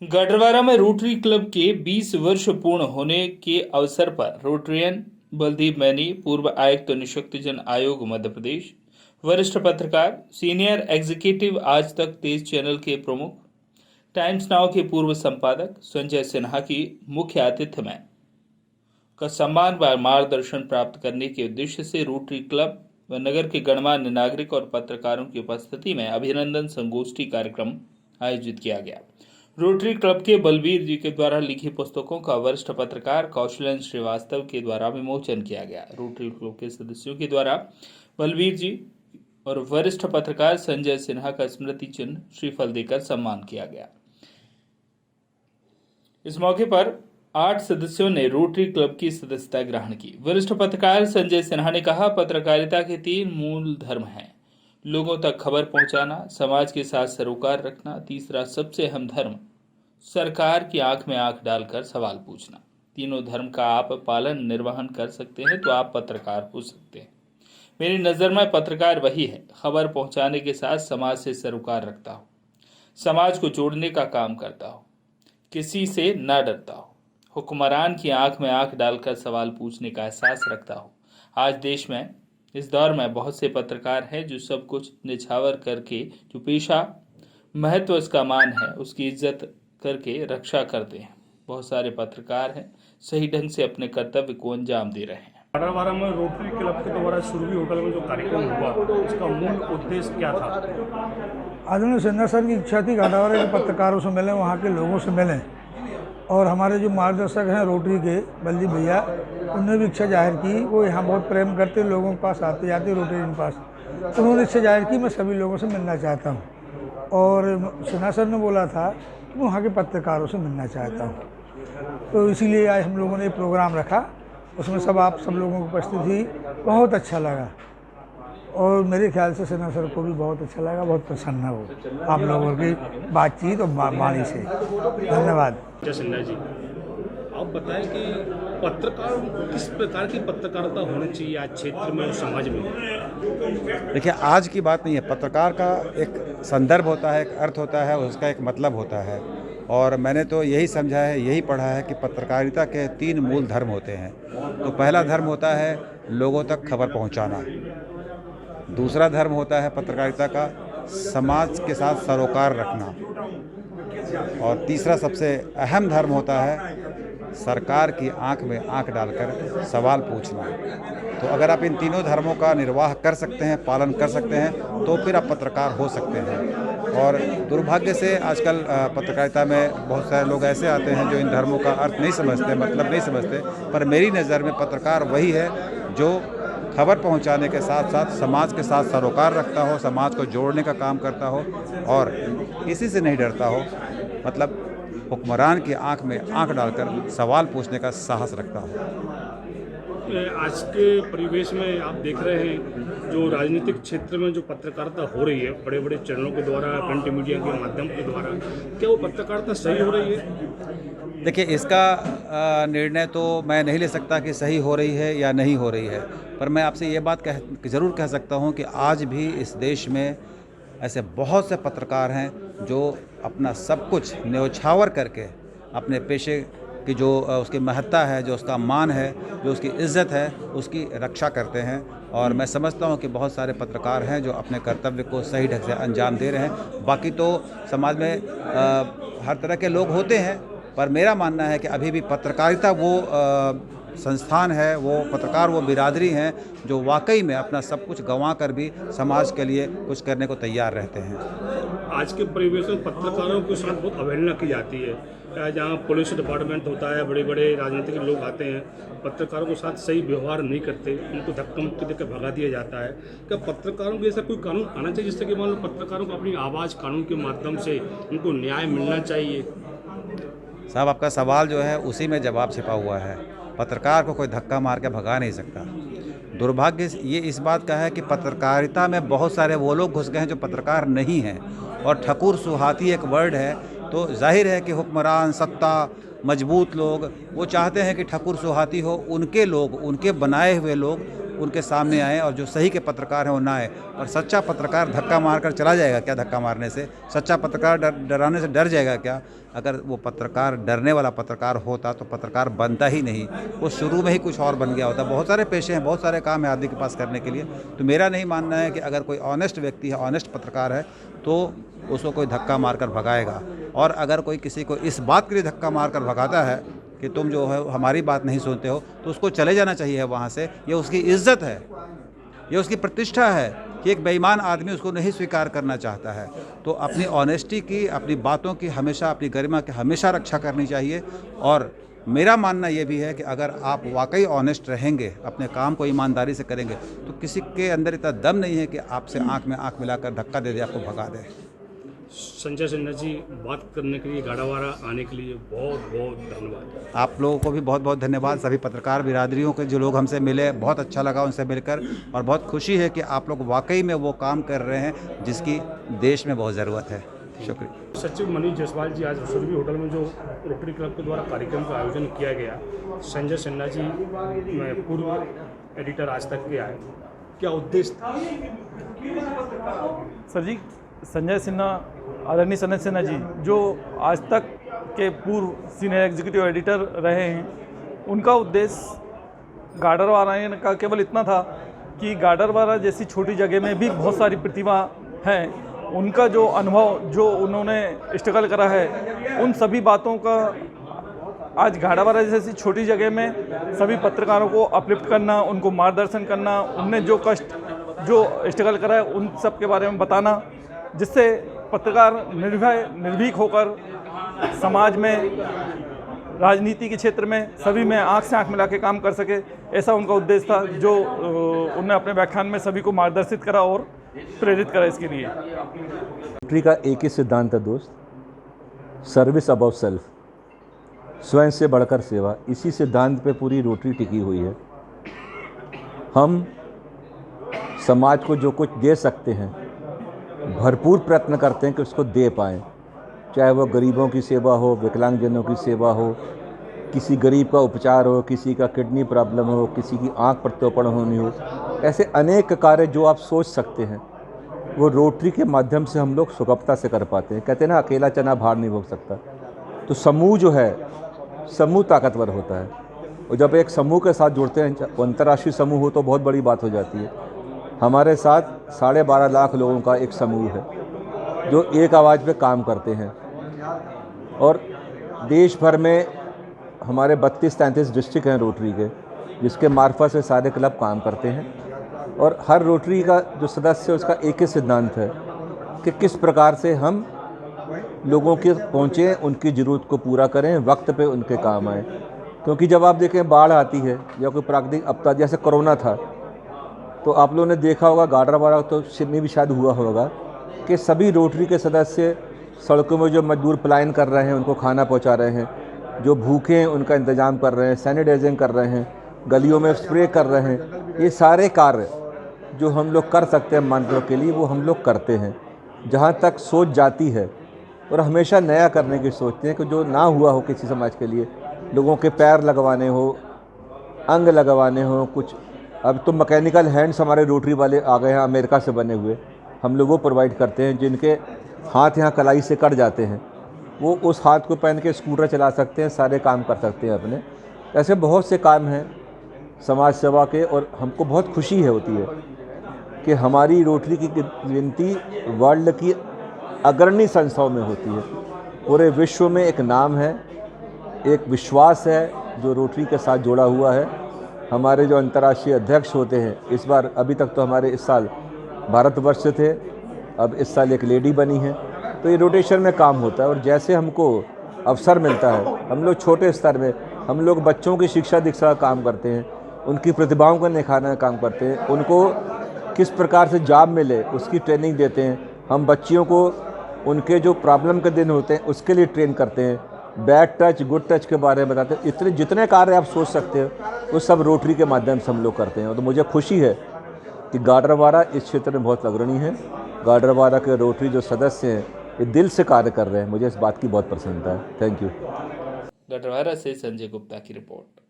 गढ़वारा में rotary club के 20 वर्ष पूर्ण होने के अवसर पर रोटरियन बलदीप मैनी, पूर्व आयुक्त निशक्तजन आयोग मध्य प्रदेश, वरिष्ठ पत्रकार, सीनियर एग्जीक्यूटिव आज तक तेज चैनल के प्रमुख, टाइम्स नाउ के पूर्व संपादक संजय सिन्हा की मुख्य आतिथ्य में का सम्मान व मार्गदर्शन प्राप्त करने के उद्देश्य से रोटरी क्लब व नगर के गणमान्य नागरिक और पत्रकारों की उपस्थिति में अभिनंदन संगोष्ठी कार्यक्रम आयोजित किया गया। रोटरी क्लब के बलबीर जी के द्वारा लिखी पुस्तकों का वरिष्ठ पत्रकार कौशलन श्रीवास्तव के द्वारा विमोचन किया गया। रोटरी क्लब के सदस्यों के द्वारा बलबीर जी और वरिष्ठ पत्रकार संजय सिन्हा का स्मृति चिन्ह श्रीफल देकर सम्मान किया गया। इस मौके पर 8 सदस्यों ने रोटरी क्लब की सदस्यता ग्रहण की। वरिष्ठ पत्रकार संजय सिन्हा ने कहा, पत्रकारिता के 3 मूल धर्म हैं: लोगों तक खबर पहुंचाना, समाज के साथ सरोकार रखना, तीसरा सबसे अहम धर्म सरकार की आंख में आंख डालकर सवाल पूछना। तीनों धर्म का आप पालन निर्वहन कर सकते हैं तो आप पत्रकार हो सकते हैं। मेरी नज़र में पत्रकार वही है, खबर पहुंचाने के साथ समाज से सरोकार रखता हो, समाज को जोड़ने का काम करता हो, किसी से न डरता हो, हुक्मरान की आंख में आंख डालकर सवाल पूछने का एहसास रखता हो। आज देश में इस दौर में बहुत से पत्रकार हैं जो सब कुछ निछावर करके जो पेशा महत्व उसका मान है उसकी इज्जत करके रक्षा करते हैं। बहुत सारे पत्रकार हैं सही ढंग से अपने कर्तव्य को अंजाम दे रहे हैं। गढ़वारा में रोटरी क्लब के द्वारा सुरभि होटल में जो कार्यक्रम हुआ उसका मूल उद्देश्य क्या था? आदरणीय सिन्हा सर की इच्छा थी गढ़वारा के पत्रकारों से मिलें, वहाँ के लोगों से मिलें, और हमारे जो मार्गदर्शक हैं रोटरी के बलदीप भैया, उन्होंने भी इच्छा जाहिर की। वो यहाँ बहुत प्रेम करते, लोगों के पास आते जाते रोटरी के पास। उन्होंने इच्छा जाहिर की मैं सभी लोगों से मिलना चाहता हूँ, और सिन्हा सर ने बोला था कि वहाँ के पत्रकारों से मिलना चाहता हूँ। तो इसीलिए आज हम लोगों ने प्रोग्राम रखा, उसमें सब लोगों की उपस्थिति थी। बहुत अच्छा लगा, और मेरे ख्याल से सिन्हा सर को भी बहुत अच्छा लगा, बहुत प्रसन्न है वो आप लोगों की बातचीत और वाणी से। धन्यवाद। सिन्हा जी, आप बताएं कि पत्रकार किस प्रकार की पत्रकारिता होनी चाहिए आज क्षेत्र में और समाज में? देखिए, आज की बात नहीं है। पत्रकार का एक संदर्भ होता है, एक अर्थ होता है, उसका एक मतलब होता है। और मैंने तो यही समझा है, यही पढ़ा है कि पत्रकारिता के 3 मूल धर्म होते हैं। तो पहला धर्म होता है लोगों तक खबर पहुंचाना, दूसरा धर्म होता है पत्रकारिता का समाज के साथ सरोकार रखना, और तीसरा सबसे अहम धर्म होता है सरकार की आंख में आंख डालकर सवाल पूछना। तो अगर आप इन तीनों धर्मों का निर्वाह कर सकते हैं, पालन कर सकते हैं, तो फिर आप पत्रकार हो सकते हैं। और दुर्भाग्य से आजकल पत्रकारिता में बहुत सारे लोग ऐसे आते हैं जो इन धर्मों का अर्थ नहीं समझते, मतलब नहीं समझते। पर मेरी नज़र में पत्रकार वही है जो खबर पहुंचाने के साथ साथ समाज के साथ सरोकार रखता हो, समाज को जोड़ने का काम करता हो, और किसी से नहीं डरता हो, मतलब हुक्मरान की आंख में आंख डालकर सवाल पूछने का साहस रखता हो। आज के परिवेश में आप देख रहे हैं जो राजनीतिक क्षेत्र में जो पत्रकारिता हो रही है बड़े बड़े चैनलों के द्वारा, प्रिंट मीडिया के माध्यम के द्वारा, क्या वो पत्रकारिता सही हो रही है? देखिए, इसका निर्णय तो मैं नहीं ले सकता कि सही हो रही है या नहीं हो रही है, पर मैं आपसे ये बात ज़रूर कह सकता हूँ कि आज भी इस देश में ऐसे बहुत से पत्रकार हैं जो अपना सब कुछ न्यौछावर करके अपने पेशे की जो उसकी महत्ता है, जो उसका मान है, जो उसकी इज़्ज़त है, उसकी रक्षा करते हैं। और मैं समझता हूँ कि बहुत सारे पत्रकार हैं जो अपने कर्तव्य को सही ढंग से अंजाम दे रहे हैं। बाकी तो समाज में हर तरह के लोग होते हैं, पर मेरा मानना है कि अभी भी पत्रकारिता वो संस्थान है, वो पत्रकार, वो बिरादरी हैं जो वाकई में अपना सब कुछ गंवा कर भी समाज के लिए कुछ करने को तैयार रहते हैं। आज के परिवेश में पत्रकारों के साथ बहुत अवहेलना की जाती है। जहाँ पुलिस डिपार्टमेंट होता है, बड़े बड़े राजनीतिक लोग आते हैं, पत्रकारों के साथ सही व्यवहार नहीं करते, उनको धक्का मुक्की देकर भगा दिया जाता है। क्या पत्रकारों के ऐसा कोई कानून आना चाहिए जिससे कि मान लो पत्रकारों को अपनी आवाज़ कानून के माध्यम से उनको न्याय मिलना चाहिए? साहब, आपका सवाल जो है उसी में जवाब छिपा हुआ है। पत्रकार को कोई धक्का मार के भगा नहीं सकता। दुर्भाग्य ये इस बात का है कि पत्रकारिता में बहुत सारे वो लोग घुस गए हैं जो पत्रकार नहीं हैं, और ठकुर सुहाती एक वर्ड है। तो जाहिर है कि हुक्मरान, सत्ता, मजबूत लोग वो चाहते हैं कि ठकुर सुहाती हो, उनके लोग, उनके बनाए हुए लोग उनके सामने आए और जो सही के पत्रकार हैं वो ना आए। और सच्चा पत्रकार धक्का मारकर चला जाएगा क्या? धक्का मारने से सच्चा पत्रकार डराने से डर जाएगा क्या? अगर वो पत्रकार डरने वाला पत्रकार होता तो पत्रकार बनता ही नहीं, वो शुरू में ही कुछ और बन गया होता। बहुत सारे पेशे हैं, बहुत सारे काम है आदमी के पास करने के लिए। तो मेरा नहीं मानना है कि अगर कोई ऑनेस्ट व्यक्ति है, ऑनेस्ट पत्रकार है, तो उसको कोई धक्का मारकर भगाएगा। और अगर कोई किसी को इस बात के लिए धक्का मारकर भगाता है कि तुम जो है हमारी बात नहीं सुनते हो, तो उसको चले जाना चाहिए वहाँ से। ये उसकी इज्जत है, ये उसकी प्रतिष्ठा है कि एक बेईमान आदमी उसको नहीं स्वीकार करना चाहता है। तो अपनी ऑनेस्टी की, अपनी बातों की हमेशा, अपनी गरिमा की हमेशा रक्षा करनी चाहिए। और मेरा मानना ये भी है कि अगर आप वाकई ऑनेस्ट रहेंगे, अपने काम को ईमानदारी से करेंगे, तो किसी के अंदर इतना दम नहीं है कि आपसे आंख में आंख मिलाकर धक्का दे दे, आपको भगा दे। संजय सिन्हा जी, बात करने के लिए, गाड़ावाड़ा आने के लिए बहुत बहुत धन्यवाद। आप लोगों को भी बहुत बहुत धन्यवाद। सभी पत्रकार बिरादरियों के जो लोग हमसे मिले, बहुत अच्छा लगा उनसे मिलकर, और बहुत खुशी है कि आप लोग वाकई में वो काम कर रहे हैं जिसकी देश में बहुत ज़रूरत है। शुक्रिया। सचिव मनीष जायसवाल जी, आज सुरभि होटल में जो रोटरी क्लब के द्वारा कार्यक्रम का आयोजन किया गया, संजय सिन्हा जी पूर्व एडिटर आज तक के आए, क्या उद्देश्य था? सर जी, संजय सिन्हा, आदरणीय संजय सिन्हा जी जो आज तक के पूर्व सीनियर एग्जीक्यूटिव एडिटर रहे हैं, उनका उद्देश्य गाडरवारा का केवल इतना था कि गाडरवारा जैसी छोटी जगह में भी बहुत सारी प्रतिभा हैं। उनका जो अनुभव, जो उन्होंने स्ट्रगल करा है, उन सभी बातों का आज गाडरवारा जैसी छोटी जगह में सभी पत्रकारों को अपलिफ्ट करना, उनको मार्गदर्शन करना, उनने जो कष्ट, जो स्ट्रगल करा है, उन सब के बारे में बताना, जिससे पत्रकार निर्भीक होकर समाज में, राजनीति के क्षेत्र में, सभी में आंख से आंख मिला के काम कर सके। ऐसा उनका उद्देश्य था, जो उन्होंने अपने व्याख्यान में सभी को मार्गदर्शित करा और प्रेरित करा इसके लिए। रोटरी का एक ही सिद्धांत है दोस्त, सर्विस अबव सेल्फ, स्वयं से बढ़कर सेवा। इसी सिद्धांत पे पूरी रोटरी टिकी हुई है। हम समाज को जो कुछ दे सकते हैं, भरपूर प्रयत्न करते हैं कि उसको दे पाएँ, चाहे वो गरीबों की सेवा हो, विकलांगजनों की सेवा हो, किसी गरीब का उपचार हो, किसी का किडनी प्रॉब्लम हो, किसी की आंख प्रत्यारोपण होनी हो। ऐसे अनेक कार्य जो आप सोच सकते हैं, वो रोटरी के माध्यम से हम लोग सुगमता से कर पाते हैं। कहते हैं ना, अकेला चना भार नहीं भोग सकता। तो समूह जो है, समूह ताकतवर होता है। और जब एक समूह के साथ जुड़ते हैं, अंतर्राष्ट्रीय समूह हो तो बहुत बड़ी बात हो जाती है। हमारे साथ 12.5 लाख लोगों का एक समूह है जो एक आवाज़ पे काम करते हैं, और देश भर में हमारे 32-33 डिस्ट्रिक्ट हैं रोटरी के, जिसके मार्फत से सारे क्लब काम करते हैं। और हर रोटरी का जो सदस्य है, उसका एक ही सिद्धांत है कि किस प्रकार से हम लोगों के पहुँचें, उनकी ज़रूरत को पूरा करें, वक्त पे उनके काम आए। क्योंकि जब आप देखें बाढ़ आती है या कोई प्राकृतिक आपदा, जैसे कोरोना था, तो आप लोगों ने देखा होगा, गाडरवारा तो में भी शायद हुआ होगा, कि सभी रोटरी के सदस्य सड़कों में जो मजदूर पलायन कर रहे हैं उनको खाना पहुंचा रहे हैं, जो भूखे हैं उनका इंतज़ाम कर रहे हैं, सैनिटाइजिंग कर रहे हैं, गलियों में स्प्रे कर रहे हैं। ये सारे कार्य जो हम लोग कर सकते हैं मानवता के लिए, वो हम लोग करते हैं। जहाँ तक सोच जाती है, और हमेशा नया करने की सोचते हैं कि जो ना हुआ हो किसी समाज के लिए, लोगों के पैर लगवाने हो, अंग लगवाने हो, कुछ अब तो मैकेनिकल हैंड्स हमारे रोटरी वाले आ गए हैं अमेरिका से बने हुए, हम लोग वो प्रोवाइड करते हैं। जिनके हाथ यहाँ कलाई से कट जाते हैं, वो उस हाथ को पहन के स्कूटर चला सकते हैं, सारे काम कर सकते हैं अपने। ऐसे बहुत से काम हैं समाज सेवा के, और हमको बहुत खुशी होती है कि हमारी रोटरी की गिनती वर्ल्ड की अग्रणी संस्थाओं में होती है। पूरे विश्व में एक नाम है, एक विश्वास है जो रोटरी के साथ जुड़ा हुआ है। हमारे जो अंतर्राष्ट्रीय अध्यक्ष होते हैं, इस बार, अभी तक तो हमारे इस साल भारतवर्ष से थे, अब इस साल एक लेडी बनी है। तो ये रोटेशन में काम होता है, और जैसे हमको अवसर मिलता है, हम लोग छोटे स्तर में, हम लोग बच्चों की शिक्षा दीक्षा का काम करते हैं, उनकी प्रतिभाओं को निखारने का काम करते हैं, उनको किस प्रकार से जॉब मिले उसकी ट्रेनिंग देते हैं। हम बच्चियों को उनके जो प्रॉब्लम के दिन होते हैं उसके लिए ट्रेन करते हैं, बैड टच गुड टच के बारे में बताते हैं। इतने जितने कार्य आप सोच सकते हो वो सब रोटरी के माध्यम से हम लोग करते हैं। तो मुझे खुशी है कि गाडरवारा इस क्षेत्र में बहुत अग्रणी है। गाडरवारा के रोटरी जो सदस्य हैं, ये दिल से कार्य कर रहे हैं। मुझे इस बात की बहुत प्रसन्नता है। Thank you. गाडरवारा से संजय गुप्ता की रिपोर्ट।